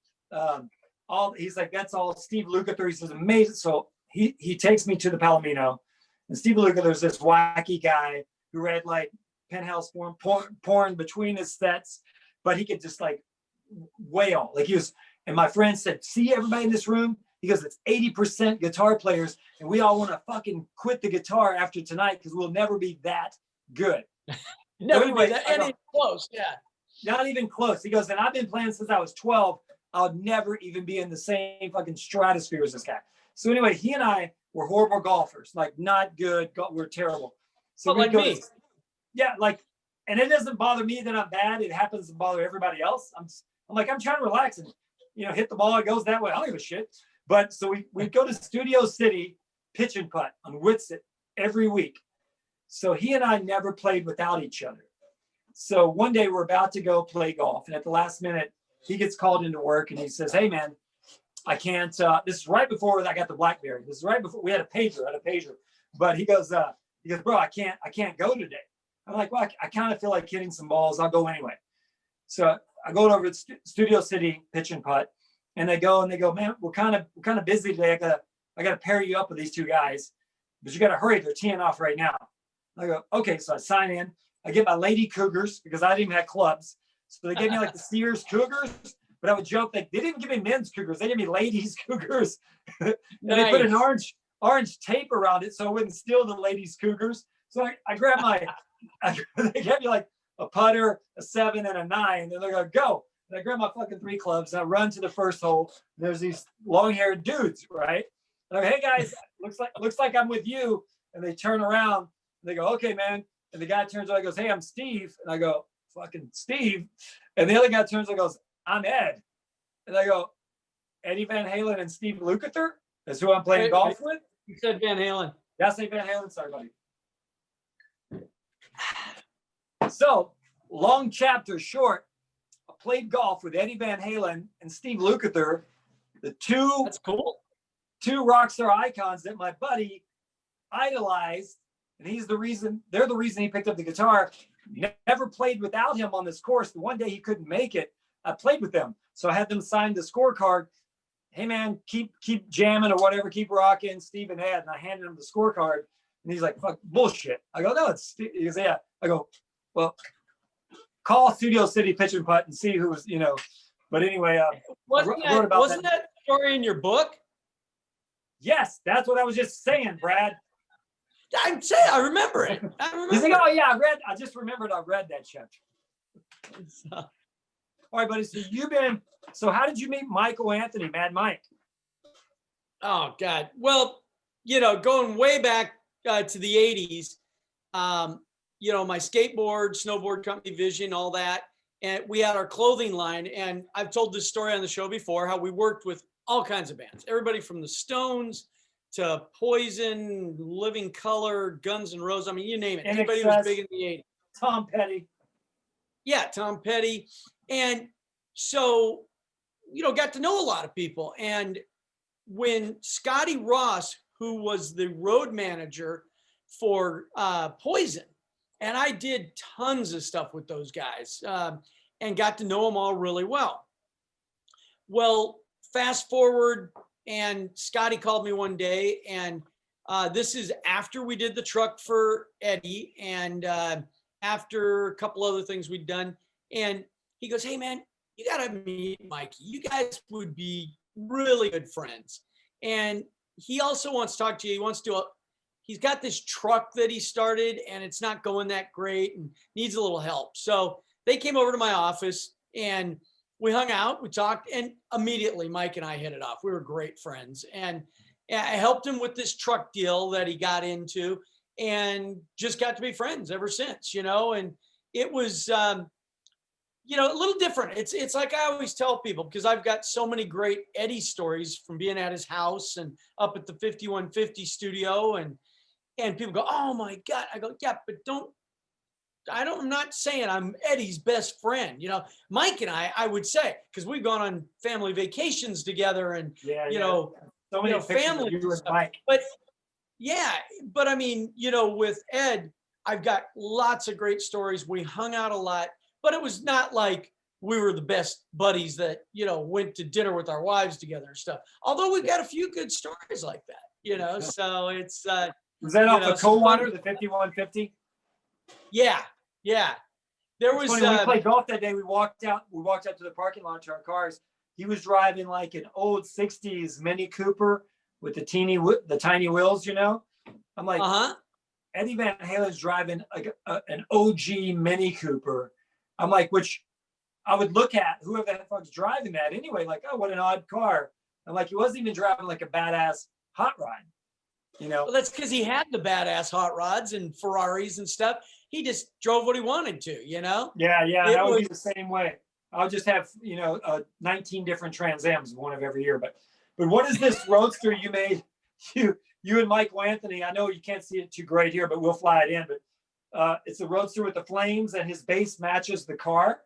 he's like, that's all Steve Lukather. He says, amazing. So he takes me to the Palomino, and Steve Lukather is this wacky guy who read like penthouse porn between his sets, but he could just like wail. Like he was, and my friend said, see everybody in this room? He goes, it's 80% guitar players, and we all want to fucking quit the guitar after tonight because we'll never be that good. Never anyway, be that any close, yeah. Not even close. He goes, and I've been playing since I was 12. I'll never even be in the same fucking stratosphere as this guy. So anyway, he and I were horrible golfers, like not good. We're terrible. So like me. Yeah, like, and it doesn't bother me that I'm bad. It happens to bother everybody else. I'm like, I'm trying to relax and, hit the ball. It goes that way. I don't give a shit. But so we go to Studio City, pitch and putt on Whitsett every week. So he and I never played without each other. So one day we're about to go play golf. And at the last minute, he gets called into work and he says, hey, man, I can't. This is right before I got the BlackBerry. This is right before we had a pager. But he goes, bro, I can't go today. I'm like, well, I kind of feel like hitting some balls. I'll go anyway. So I go over to Studio City, pitch and putt. And they go, man, we're kind of busy today. I gotta pair you up with these two guys, but you gotta hurry. They're teeing off right now. I go, okay. So I sign in. I get my Lady Cougars because I didn't even have clubs. So they gave me like the Sears Cougars, but I would joke that they didn't give me men's Cougars. They gave me ladies Cougars. And they put an orange tape around it so I wouldn't steal the ladies Cougars. So I grabbed they gave me like a putter, a 7, and a 9. And they're going to go. And I grab my fucking 3 clubs. And I run to the first hole. And there's these long-haired dudes, right? And I'm like, hey guys, looks like I'm with you. And they turn around. And they go, okay, man. And the guy turns around and goes, hey, I'm Steve. And I go, fucking Steve. And the other guy turns and goes, I'm Ed. And I go, Eddie Van Halen and Steve Lukather is who I'm playing golf with? You said Van Halen. Yeah, I say Van Halen. Sorry, buddy. So, long chapter short, I played golf with Eddie Van Halen and Steve Lukather, the two. That's cool. 2 rock star icons that my buddy idolized. And they're the reason he picked up the guitar. Never played without him on this course. The one day he couldn't make it, I played with them. So I had them sign the scorecard. hey man, keep jamming or whatever, keep rocking, Steve and Ed. And I handed him the scorecard, and he's like, fuck, bullshit. I go, no, it's Steve. He goes, yeah. I go, well, call Studio City Pitch and Putt and see who's, you know. But anyway, wasn't that story in your book? Yes, that's what I was just saying, Brad. I'm saying, I remember it. He's like, oh yeah, I just remembered I read that shit. All right, buddy. So how did you meet Michael Anthony, Mad Mike? Oh God. Well, you know, going way back to the 80s, you know, my skateboard, snowboard company, Vision, all that. And we had our clothing line. And I've told this story on the show before, how we worked with all kinds of bands, everybody from the Stones to Poison, Living Color, Guns N' Roses. I mean, you name it. Anybody who was big in the 80s. Tom Petty. Yeah, Tom Petty. And so, you know, got to know a lot of people. And when Scotty Ross, who was the road manager for Poison, and I did tons of stuff with those guys and got to know them all really well. Well, fast forward, and Scotty called me one day, and this is after we did the truck for Eddie, and after a couple other things we'd done. And he goes, hey man, you got to meet Mikey. You guys would be really good friends. And he also wants to talk to you. He's got this truck that he started, and it's not going that great and needs a little help. So they came over to my office, and we hung out, we talked, and immediately Mike and I hit it off. We were great friends. And I helped him with this truck deal that he got into, and just got to be friends ever since, you know. And it was, you know, a little different. It's like I always tell people, because I've got so many great Eddie stories from being at his house and up at the 5150 studio, and people go, oh my God. I go, yeah, but I'm not saying I'm Eddie's best friend. You know, Mike and I would say, because we've gone on family vacations together, and you know, so many family. Mike. But I mean, you know, with Ed, I've got lots of great stories. We hung out a lot, but it was not like we were the best buddies that, you know, went to dinner with our wives together and stuff. Although we've got a few good stories like that, you know. So it's was that off the Coldwater, the 5150? Yeah. There was funny, when we played golf that day. We walked out to the parking lot to our cars. He was driving like an old 60s Mini Cooper with the tiny wheels, you know. I'm like, Eddie Van Halen's driving like an OG Mini Cooper. I'm like, which I would look at whoever the fuck's driving that anyway, like, oh, what an odd car. I'm like, he wasn't even driving like a badass hot rod, you know. Well, that's because he had the badass hot rods and Ferraris and stuff. He just drove what he wanted to, you know. Yeah, I would be the same way. I'll just have, you know, 19 different Trans Ams, one of every year. But what is this roadster you made? You and Michael Anthony. I know you can't see it too great here, but we'll fly it in. But it's a roadster with the flames, and his base matches the car.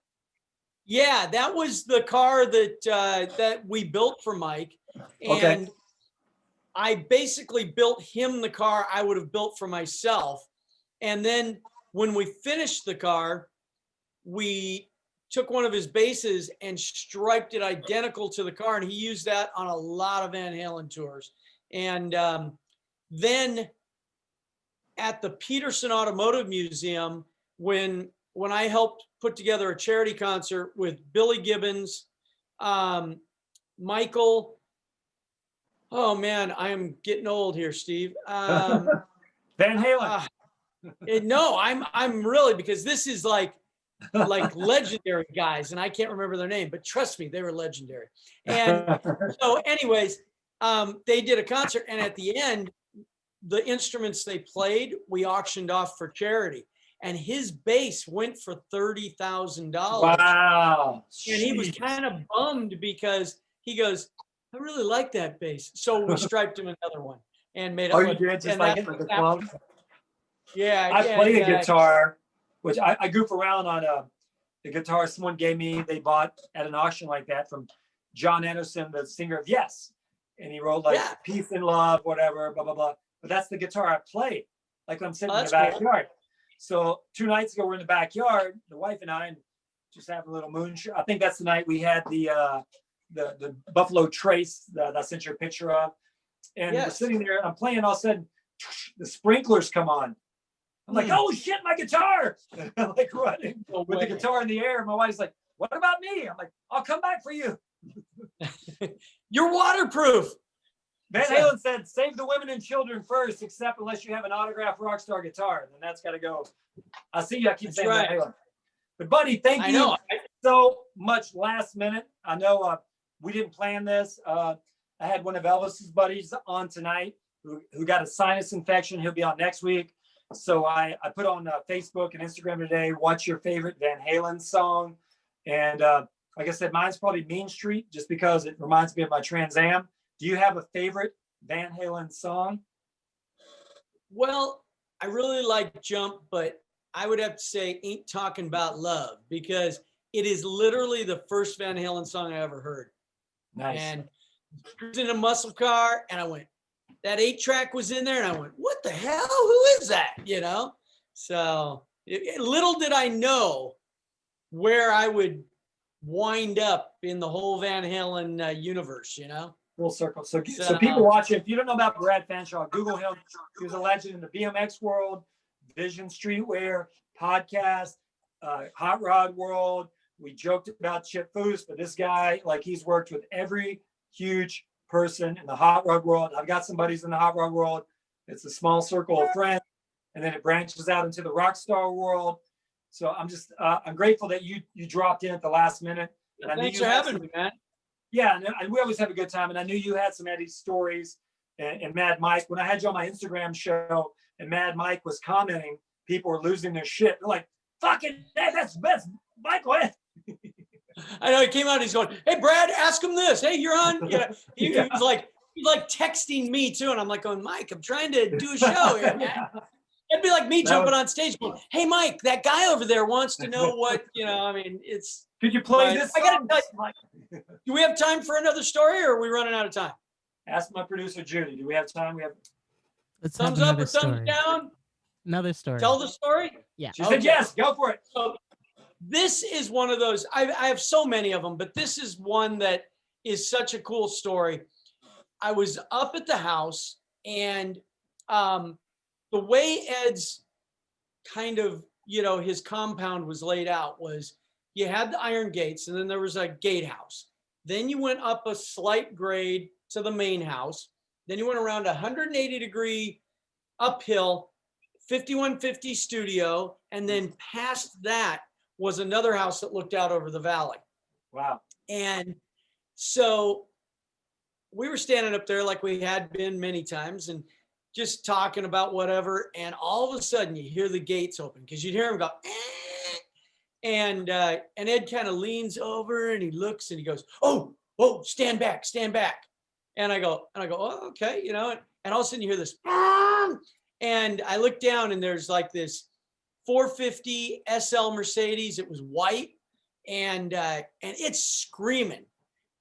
Yeah, that was the car that we built for Mike, and I basically built him the car I would have built for myself. And then when we finished the car, we took one of his bases and striped it identical to the car, and he used that on a lot of Van Halen tours. And then at the Peterson Automotive Museum, when I helped put together a charity concert with Billy Gibbons, Michael. Oh man, I am getting old here, Steve. Van Halen. No, I'm really, because this is like legendary guys, and I can't remember their name, but trust me, they were legendary. And so anyways, they did a concert, and at the end, the instruments they played, we auctioned off for charity. And his bass went for $30,000. Wow. And he was kind of bummed, because he goes, I really like that bass. So we striped him another one and made it. Oh, you did? Just like it, like a club? Yeah. I play a guitar, which I goof around on the guitar someone gave me. They bought at an auction like that from John Anderson, the singer of Yes. And he wrote like Peace and Love, whatever, blah, blah, blah. But that's the guitar I play. Like I'm sitting in the backyard. Cool. So 2 nights ago, we're in the backyard, the wife and I, and just having a little moonshine. I think that's the night we had the the Buffalo Trace that I sent you a picture of. And we're sitting there, I'm playing, all of a sudden, the sprinklers come on. I'm like, oh shit, my guitar! And I'm like running with the guitar in the air. My wife's like, what about me? I'm like, I'll come back for you. You're waterproof. Van Halen said, save the women and children first, except unless you have an autographed rock star guitar. Then that's got to go. I see you. I keep saying Van Halen. But buddy, thank you so much last minute. I know we didn't plan this. I had one of Elvis's buddies on tonight who got a sinus infection. He'll be on next week. So I put on Facebook and Instagram today, what's your favorite Van Halen song? And like I said, mine's probably Mean Street, just because it reminds me of my Trans Am. Do you have a favorite Van Halen song? Well, I really like Jump, but I would have to say Ain't Talking About Love, because it is literally the first Van Halen song I ever heard. Nice. And I was in a muscle car and I went, that 8-track was in there and I went, what the hell? Who is that? You know? So little did I know where I would wind up in the whole Van Halen universe, you know? Full circle. So people watching, if you don't know about Brad Fanshaw, Google him. He was a legend in the BMX world, Vision Streetwear, podcast, hot rod world. We joked about Chip Foose, but this guy, like, he's worked with every huge person in the hot rod world. I've got some buddies in the hot rod world. It's a small circle of friends, and then it branches out into the rock star world. So I'm just, I'm grateful that you dropped in at the last minute. And thanks for having me, man. Yeah, and we always have a good time. And I knew you had some Eddie stories and Mad Mike. When I had you on my Instagram show and Mad Mike was commenting, people were losing their shit. They're like, fucking, that's Mike. What? I know, he came out, he's going, hey, Brad, ask him this. Hey, you're on. Yeah. He was like texting me too. And I'm like going, Mike, I'm trying to do a show here, man. It'd be like me jumping on stage going, hey, Mike, that guy over there wants to know what, I mean, it's. Could you play this song? I gotta tell you, Mike, do we have time for another story, or are we running out of time? Ask my producer, Judy. Do we have time? Let's thumbs up or thumbs down? Another story. Tell the story? Yeah. She said yes. Go for it. So this is one of those, I have so many of them, but this is one that is such a cool story. I was up at the house, and the way Ed's kind of, his compound was laid out was you had the iron gates, and then there was a gatehouse. Then you went up a slight grade to the main house. Then you went around 180-degree uphill, 5150 studio, and then past that was another house that looked out over the valley. Wow. And so we were standing up there like we had been many times and just talking about whatever. And all of a sudden you hear the gates open, because you'd hear him go, eh. And Ed kind of leans over and he looks and he goes, oh, stand back. And I go, oh, okay. And all of a sudden you hear this, and I look down and there's like this 450 SL Mercedes. It was white, and it's screaming.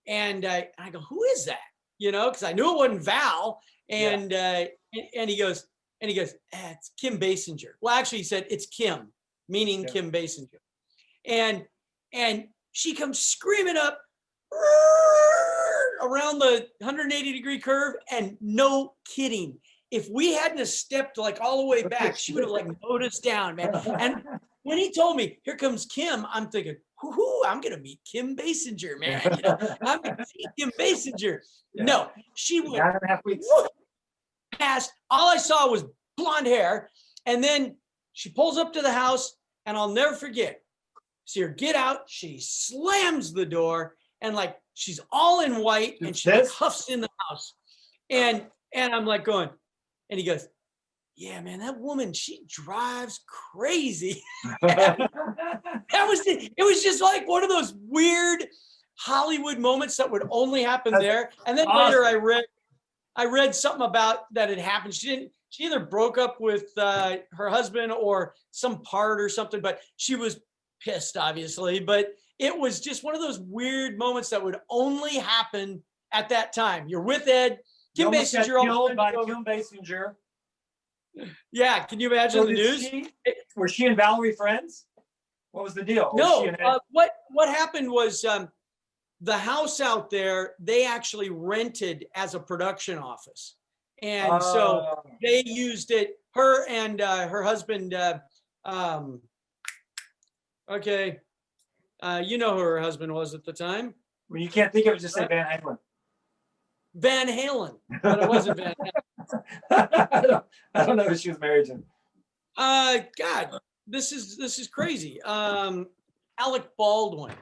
And I go, who is that? Because I knew it wasn't Val. And and he goes, it's Kim Basinger. Well, actually, he said it's Kim, meaning Kim Basinger. And she comes screaming up around the 180-degree curve, and no kidding, if we hadn't have stepped like all the way back, she would have like mowed us down, man. And when he told me, here comes Kim, I'm thinking, I'm going to meet Kim Basinger, man. I'm going to see Kim Basinger. Yeah. No, she went past. All I saw was blonde hair. And then she pulls up to the house, and I'll never forget. See her get out. She slams the door, and like she's all in white, and she huffs in the house. And I'm like going, and he goes, yeah, man, that woman, she drives crazy. It was just like one of those weird Hollywood moments that would only happen there. And then later I read something about that had happened. She either broke up with her husband or some part or something, but she was pissed, obviously. But it was just one of those weird moments that would only happen at that time. You're with Ed. Kim Basinger killed by Kim Basinger. Yeah, can you imagine the news? Were she and Valerie friends? What was the deal? No, what happened was the house out there, they actually rented as a production office. And so they used it, her and her husband, okay, you know who her husband was at the time. When you can't think of it, just say Van Halen. Van Halen, but it wasn't Van Halen. I don't know who she was married to. God, this is crazy. Alec Baldwin.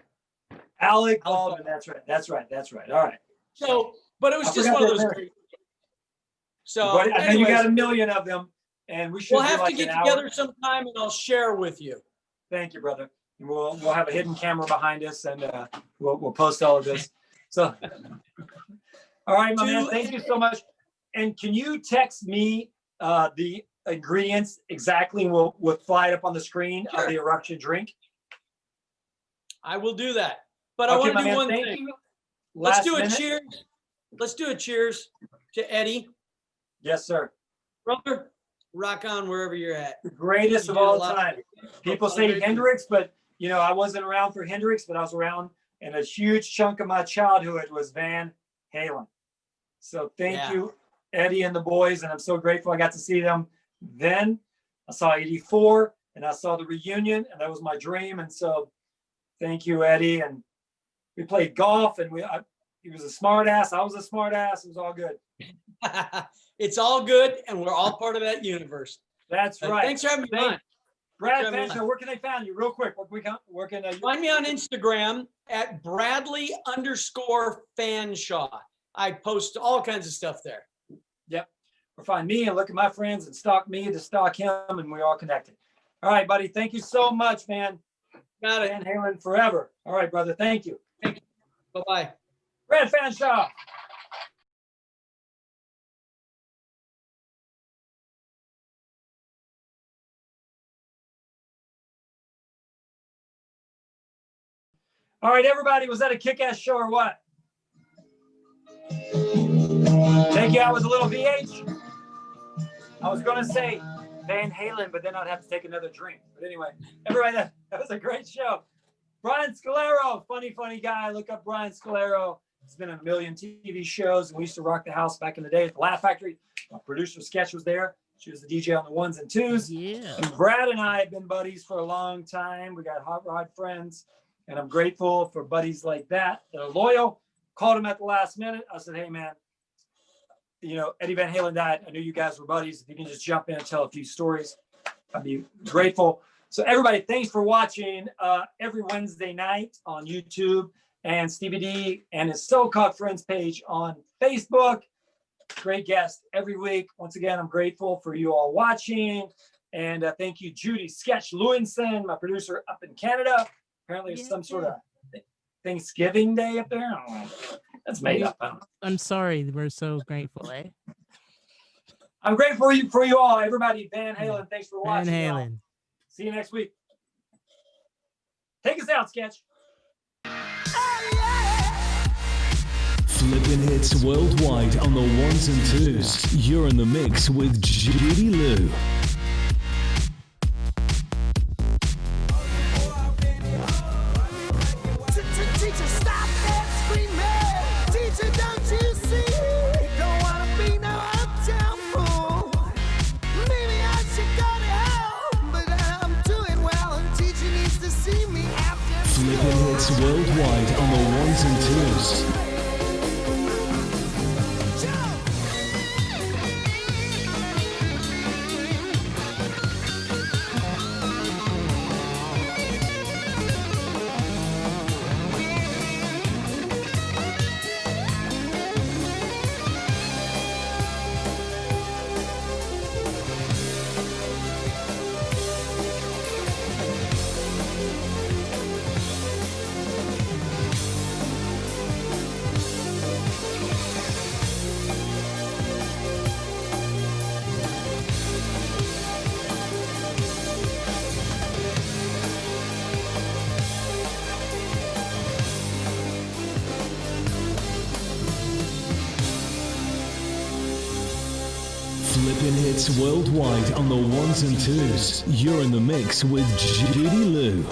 Alec Baldwin. That's right. All right. So, but it was just one of those great. So I know you got a million of them, and we should. We'll have to get together sometime, and I'll share with you. Thank you, brother. And we'll have a hidden camera behind us, and we'll post all of this. So, all right, my man. Thank you so much. And can you text me the ingredients exactly? We'll fly it up on the screen of the eruption drink. I will do that. But I want to do one thing. Let's do a cheers. Let's do a cheers to Eddie. Yes, sir. Brother, rock on wherever you're at. The greatest of all time. People say Hendrix, but you know, I wasn't around for Hendrix, but I was around, and a huge chunk of my childhood was Van Halen. So thank you, Eddie and the boys, and I'm so grateful I got to see them then. I saw 84, and I saw the reunion, and that was my dream. And so thank you, Eddie. And we played golf, and he was a smart ass. I was a smart ass. It was all good. It's all good, and we're all part of that universe. That's right. Thanks for having me on. Brad Fanshaw, where can they find you? Real quick. Where can find me on Instagram at Bradley_Fanshaw. I post all kinds of stuff there. Yep. Or find me and look at my friends and stalk me to stalk him, and we're all connected. All right, buddy. Thank you so much, man. Got it. Van Halen forever. All right, brother. Thank you. Thank you. Bye-bye. Brad Fanshaw. All right, everybody, was that a kick-ass show or what? Thank you. I was a little VH. I was going to say Van Halen, but then I'd have to take another drink. But anyway, everybody, that was a great show. Brian Scolaro, funny guy. Look up Brian Scolaro. He's been in a million TV shows, and we used to rock the house back in the day at the Laugh Factory. My producer Sketch was there. She was the DJ on the ones and twos. Yeah. And Brad and I have been buddies for a long time. We got hot rod friends. And I'm grateful for buddies like that are loyal. Called him at the last minute. I said, hey, man, you know, Eddie Van Halen died. I knew you guys were buddies. If you can just jump in and tell a few stories, I'd be grateful. So everybody, thanks for watching every Wednesday night on YouTube, and Stevie D and his So-Called Friends page on Facebook. Great guest every week. Once again, I'm grateful for you all watching. And thank you, Judy Sketch Lewinson, my producer up in Canada. Apparently it's some sort of Thanksgiving Day up there. I don't know. That's made up. I'm sorry. We're so grateful, eh? I'm grateful for you all. Everybody, Van Halen, thanks for watching. Van Halen. See you next week. Take us out, Sketch. Flipping hits worldwide on the ones and twos. You're in the mix with IAmJudiLew. Flipping hits worldwide on the ones and twos. Flipping hits worldwide on the ones and twos. You're in the mix with IAmJudiLew.